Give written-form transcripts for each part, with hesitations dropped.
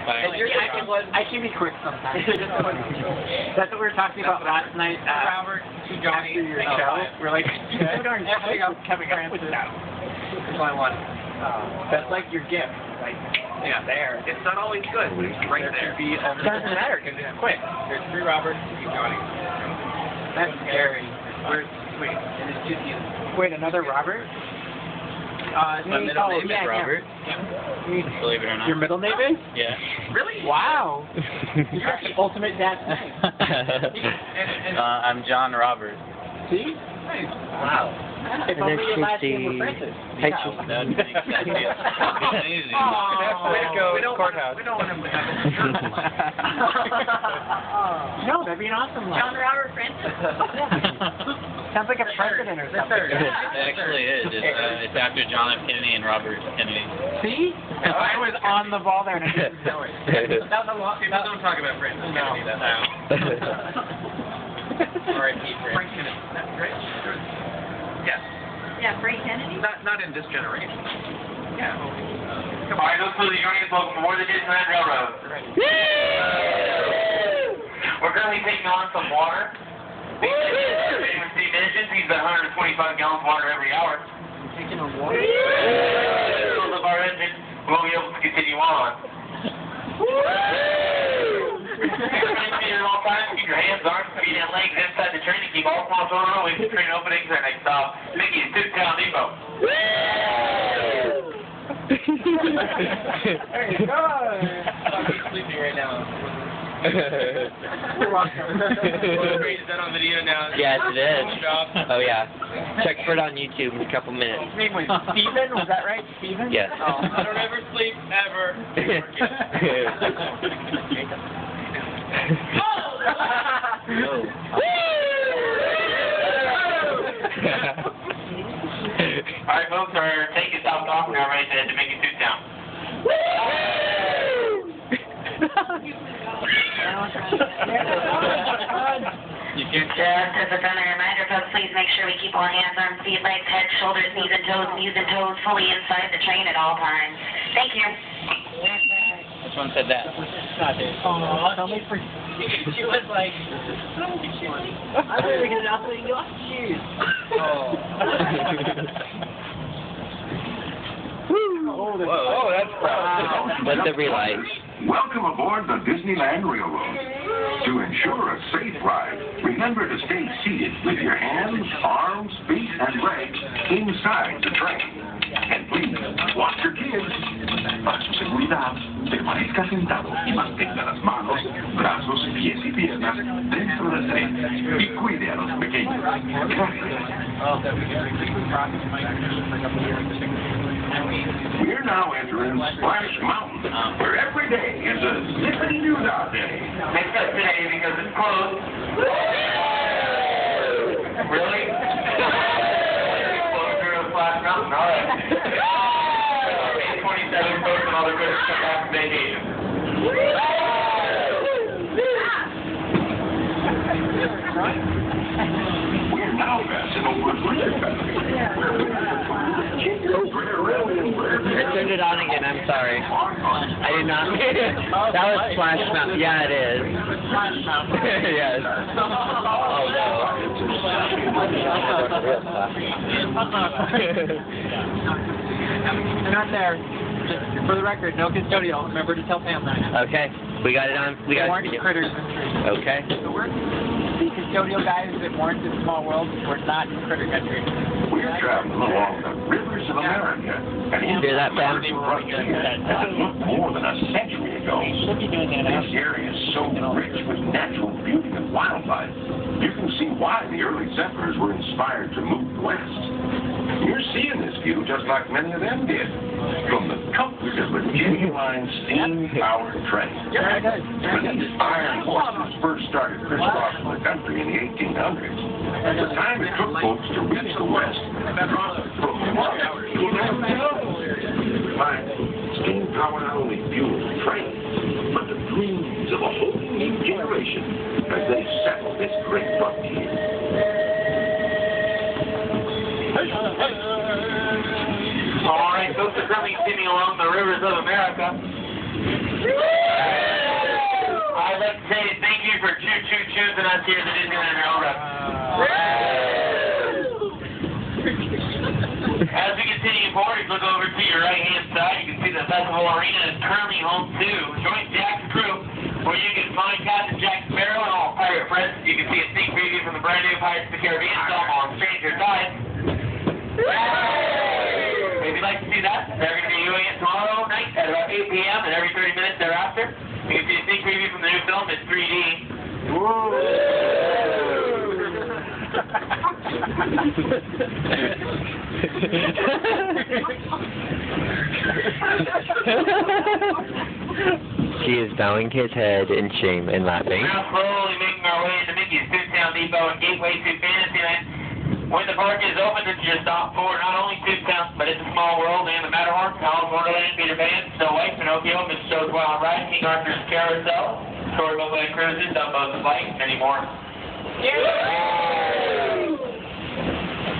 I can be quick sometimes. That's what we were talking about last night. Robert, Johnny, after your show. We're like, Kevin Francis. There's only one. That's like your gift. Like, Yeah, there. It's not always good. It's right there. It doesn't matter because it's quick. There's 3 Roberts, 2 Johnny. That's scary. Wait, and it's 2 Keith. Wait, another Robert? My middle name is Robert. Yeah. Believe it or not. Your middle name is? Yeah. Really? Wow. You're the ultimate dad's name. I'm John Robert. See? Nice. Wow. If only your last name were Francis. That would make sense. Amazing. Way to go, courthouse. We don't want him to have No, that'd be an awesome one. John Robert Francis. Sounds like a president or something. It actually is. It's after John F. Kennedy and Robert Kennedy. See? I was on the ball there and I didn't know it. That was a lot. People don't talk about Francis Kennedy. That's R.I.P. Frank Kennedy. That's great. Yes. Yeah, Frank Kennedy. Not in this generation. Yeah. All right, those are the joining us welcome aboard the Disneyland Railroad. We're currently taking on some water. Steve mentioned he's about 125 gallons of water every hour. Taking a water? Fills up our engine, we won't be able to continue on. At all times, keep your hands, arms, feet, and legs inside the train to keep all small children away from train openings. Our next stop, Mickey's Toontown Depot. There you go. He's sleeping right now. You're welcome. Is that on video now? Yes, it is. Good job. Oh, yeah. Check for it on YouTube in a couple minutes. His name was Steven, was that right? Steven? Yes. Oh. I don't ever sleep, ever. Alright, folks, our tank is stopped off. We're now ready to head to Mickey's Toontown. Just as a friendly reminder, folks, please make sure we keep all hands, arms, feet, legs, head, shoulders, knees and toes fully inside the train at all times. Thank you. Which one said that? Oh, tell me for... She was like, I'm going to get it out of your shoes. Oh, that's proud. Let the relight. Welcome aboard the Disneyland Railroad. To ensure a safe ride, remember to stay seated with your hands, arms, feet, and legs inside the train. And please, watch your kids. Para su seguridad, permanezca sentado y mantenga las manos, brazos, pies y piernas dentro del tren. Y cuide a los pequeños. We're now entering Splash Mountain, where every day is a zippity doo dah day. Except today because it's closed. Really? Closed through Splash Mountain, alright. 27 folks and all the critters come back from vacation. We're now passing over Winter Country. I turned it on again, I'm sorry. I did not. That was Splash Mountain. Yeah, it is. Yes. Oh, They're not there. Just for the record, no custodial. Remember to tell Pam that. Okay. We got it on. We got There weren't it. critters. Okay. The custodial guys that weren't in Small World were not in critter country. We're traveling along the rivers of America. And Hear that, Pam? that looked more than a century ago. Should be doing that. This area is so rich with natural beauty and wildlife. You can see why the early settlers were inspired to move west. You're seeing this view just like many of them did, from the comfort of a genuine steam-powered train. Yeah, it does. When these iron horses first started crisscrossing the country in the 1800s, the time it took folks to reach the west dropped from 1 hour to 11 hours. Finally, steam power not only fueled the train, but the dreams of a whole new generation as they settled this great frontier. Alright, hope for something swimming along the rivers of America. I'd like to say thank you for choosing us here at the Disneyland Railroad. As we continue forward, look over to your right-hand side. You can see the festival arena is currently home to Joint Jack's crew, where you can find Captain Jack Sparrow and all pirate friends. You can see a sneak preview from the brand new Pirates of the Caribbean film on Stranger Tides. If you'd like to see that, they're going to be doing it tomorrow night at about 8 p.m. and every 30 minutes thereafter. You can see a sneak preview from the new film. It's 3D. She is bowing his head in shame and laughing. Now slowly making our way into Mickey's Toontown Depot and Gateway to Fantasyland. When the park is open, it's your stop for not only Toontown, but It's a Small World and the Matterhorn, Alice in Wonderland, Peter Pan, Snow White, Pinocchio, Mr. Toad's Wild Ride, King Arthur's Carousel, Storybook Land Cruises, Dumbo's Flight, and many more.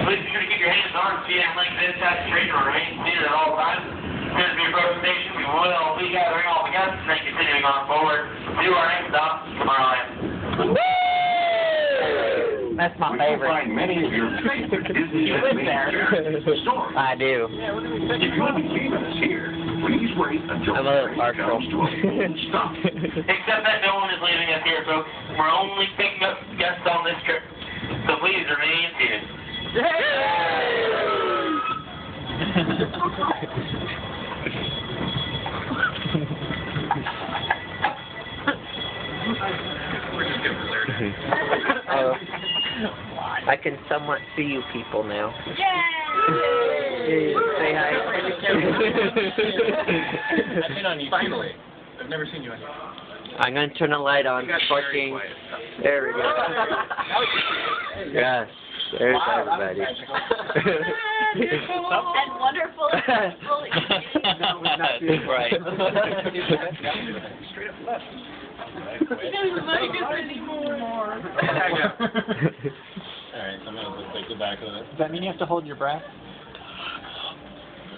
Please be sure to keep your hands, arms, feet, and legs inside the train or remain seated at all times. As soon as we approach the station, we will be gathering all the guests and continuing on forward to our next stop, Tomorrowland. That's my We will favorite. find many of your favorite Disneyland stores. I do. If you'll be leaving us here, please wait until I'm a the little train partial. comes to a full stop. Except that no one is leaving us here, folks. We're only picking up guests on this trip. So please remain seated. I can somewhat see you people now. Yay! Say hi. I've been on you. Finally. I've never seen you on here. I'm going to turn the light on. You got very Fucking. quiet. There we go. Yes. There's everybody. And wonderful. That's right. Straight up left. Alright, so I'm going to take the back of it. Does that mean you have to hold your breath?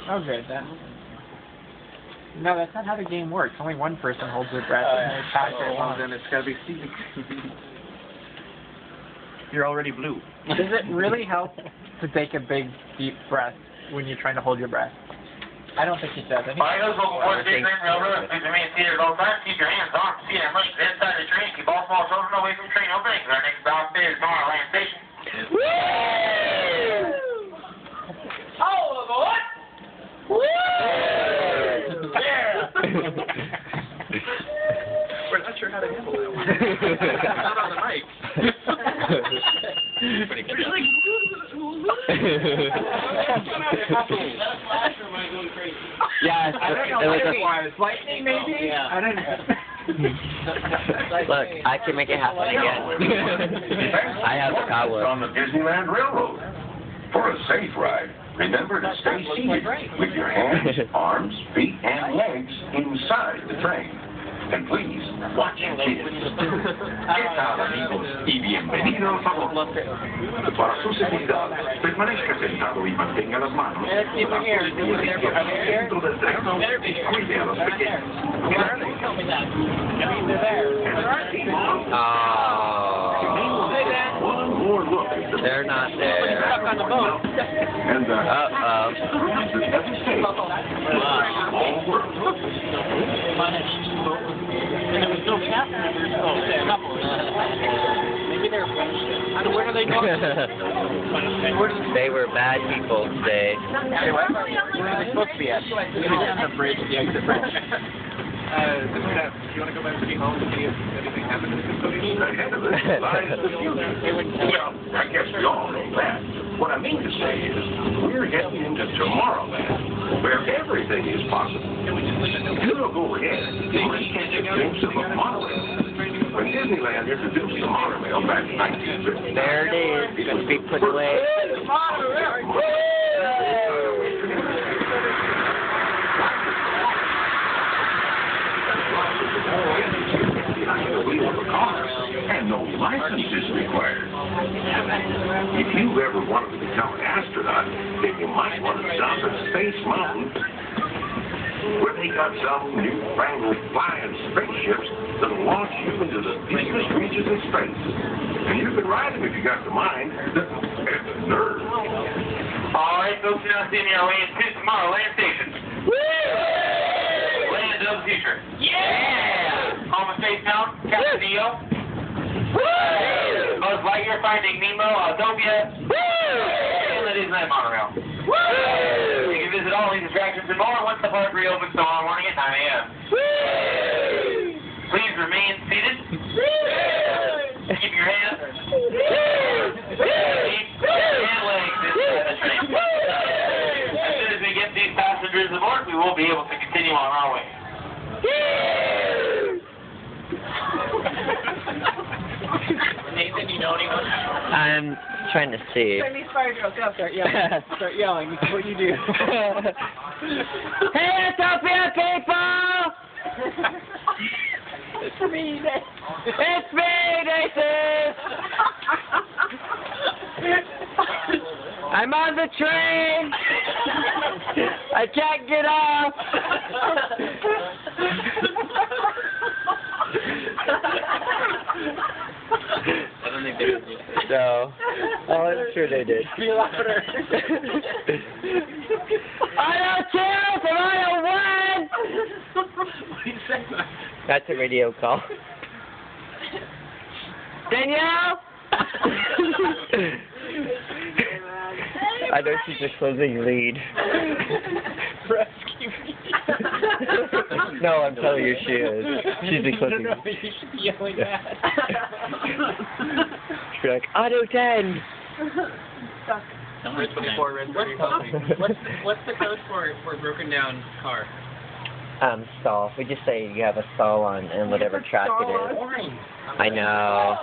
Oh, good, then. No, that's not how the game works. Only one person holds their breath and they pass it along. Then it's got to be Steve. You're already blue. Does it really help to take a big, deep breath when you're trying to hold your breath? I don't think it does. I think All right, those local boys, Disneyland Railroad, please remain seated at all times. Keep your hands, arms, feet, and legs inside the train. Keep all small children away from train openings. Our next stop is Tomorrowland Station. All aboard! We're not sure how to handle that one. Not on the mic. Pretty good. Yes, I don't know it what was it was. Lightning, maybe? Yeah. I don't know. Look, I can make it happen again. I have the power. On the Disneyland Railroad. For a safe ride, remember to stay seated with your hands, arms, feet, and legs inside the train. And please, watch your kids. ¿Qué tal, amigos? Y bienvenidos a bordo. Para su seguridad, permanezca sentado y mantenga las manos dentro del tren. Cuide a los pequeños. One more look at the They're not there. and the Uh-oh. all work. And there was no passengers, so a couple. Maybe they're French. Where are they going? They were bad people today. Where are they supposed to be at? On the bridge, the exit bridge. Do you want to go back to the home and see if anything happened to the custodian? Ahead of us lies the future. Well, I guess we all know that. What I mean to say is, we're heading into Tomorrowland, where everything is possible. You look overhead, you might catch a glimpse of a monorail. When Disneyland introduced the monorail back in 1950, There it is. It's going to be put away. behind the wheel of a car, and no license is required. If you ever wanted to become an astronaut, then you might want to stop at Space Mountain take up some newfangled flying spaceships that'll launch you into the deepest reaches of space. And you can ride them if you got the mind and the nerve. All right, folks, now seeing our way to Tomorrowland Station. Land of the future. Yeah! Home of Space Mountain, Captain Neo. Buzz Lightyear, Finding Nemo, Autopia. And the Disneyland Monorail. You can visit all these attractions and more once the park reopens tomorrow morning at 9 a.m. Please remain seated. Keep your hands, feet, and legs inside the train. As soon as we get these passengers aboard, we will be able to continue on our way. Nathan, you know anyone? I'm trying to see. Chinese fire drill, go. Start yelling. Start yelling. This is what you do. Hey, Utopia people! It's me, Nathan. It's me, Nathan! I'm on the train! I can't get off! I don't think they did. No. Oh, I'm sure they did. Be louder. Auto 2 from Auto 1! That's a radio call. Danielle! I know she's a closing lead. Rescue me. No, I'm telling you she is. She's the closing No, lead. you should be yelling that. She'd be like, Auto 10! Number 24, red 30. What's the code for a broken down car? Stall. We just say you have a stall on and whatever track it is. I know.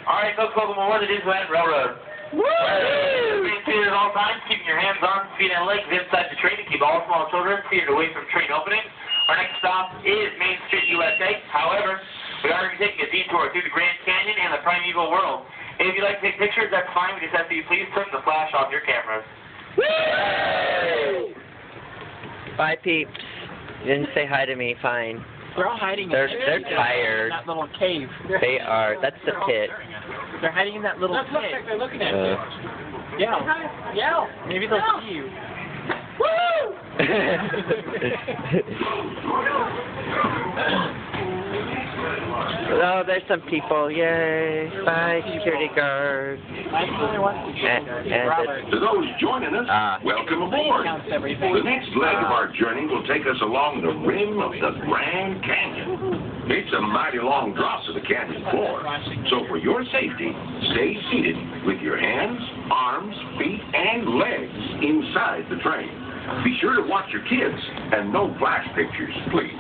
All right, folks, welcome aboard the Disneyland Railroad. Remain seated at all times, keeping your hands, arms, feet, and legs inside the train to keep all small children seated away from train openings. Our next stop is Main Street, USA. However, we are going to be taking a detour through the Grand Canyon and the primeval world. If you'd like to take pictures, that's fine. We just ask that you please turn the flash off your cameras. Bye, peeps. You didn't say hi to me. Fine. They're all hiding They're in tired. that little cave. They are. That's the pit. They're hiding in that little That's what pit. they're looking at. Yell. Yell. Maybe they'll see you. Oh, there's some people. Yay. Bye, security guard. I really want to And Robert. To those joining us, welcome aboard. Counts everything. The next leg of our journey will take us along the rim of the Grand Canyon. It's a mighty long drop to the canyon floor. So for your safety, stay seated with your hands, arms, feet, and legs inside the train. Be sure to watch your kids and no flash pictures, please.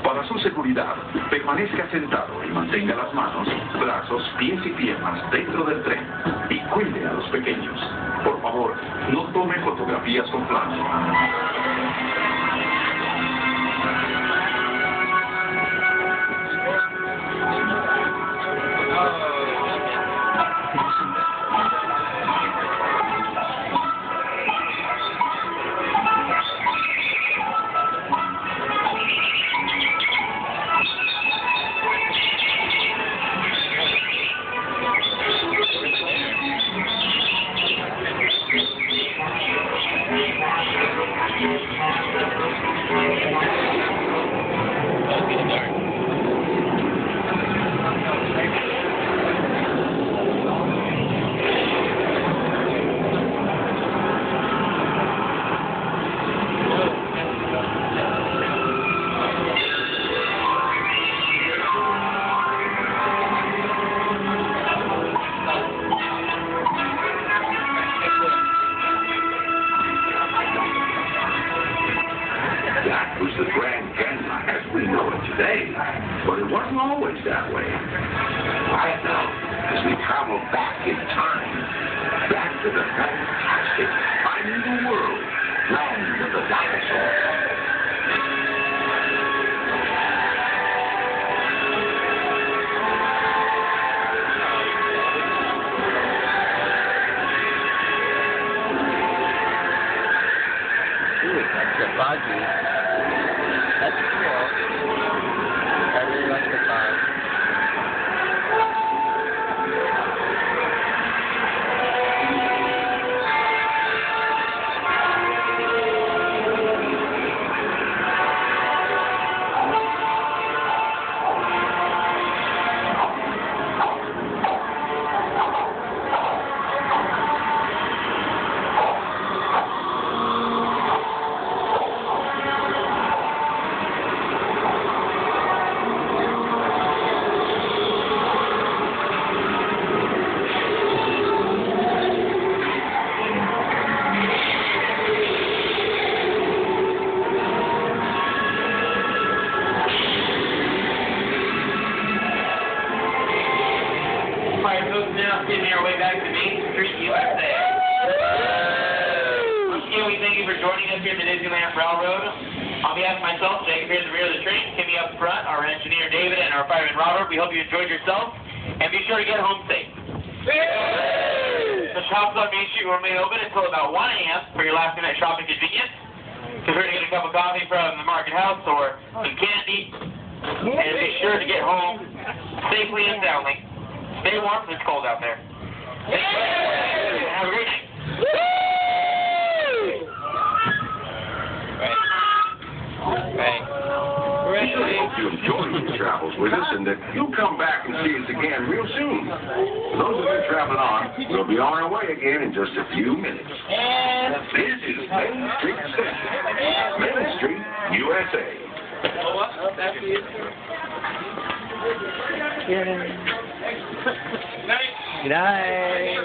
Para su seguridad, permanezca sentado y mantenga las manos, brazos, pies y piernas dentro del tren y cuide a los pequeños. Por favor, no tome fotografías con flash. That was the Grand Canyon as we know it today. But it wasn't always that way. Right now, as we travel back in time, back to the fantastic primeval world, land of the dinosaurs. That's a buggy. That's cool. I really like the bug. Alright, folks, now sitting our way back to Main Street, USA. Once again, we thank you for joining us here at the Disneyland Railroad. On behalf of myself, Jacob here at the rear of the train, Timmy up front, our engineer David, and our fireman Robert, we hope you enjoyed yourself, and be sure to get home safe. The shops on Main Street will remain open until about 1 a.m. for your last minute shopping convenience. Feel free to get a cup of coffee from the Market House or some candy, and be sure to get home safely and soundly. Stay warm, it's cold out there. Have a great night. Right. We really hope you enjoyed your travels with us and that you'll come back and see us again real soon. For those of you traveling on, we'll be on our way again in just a few minutes. This is Main Street Station, Main Street, USA. Good night. Good night.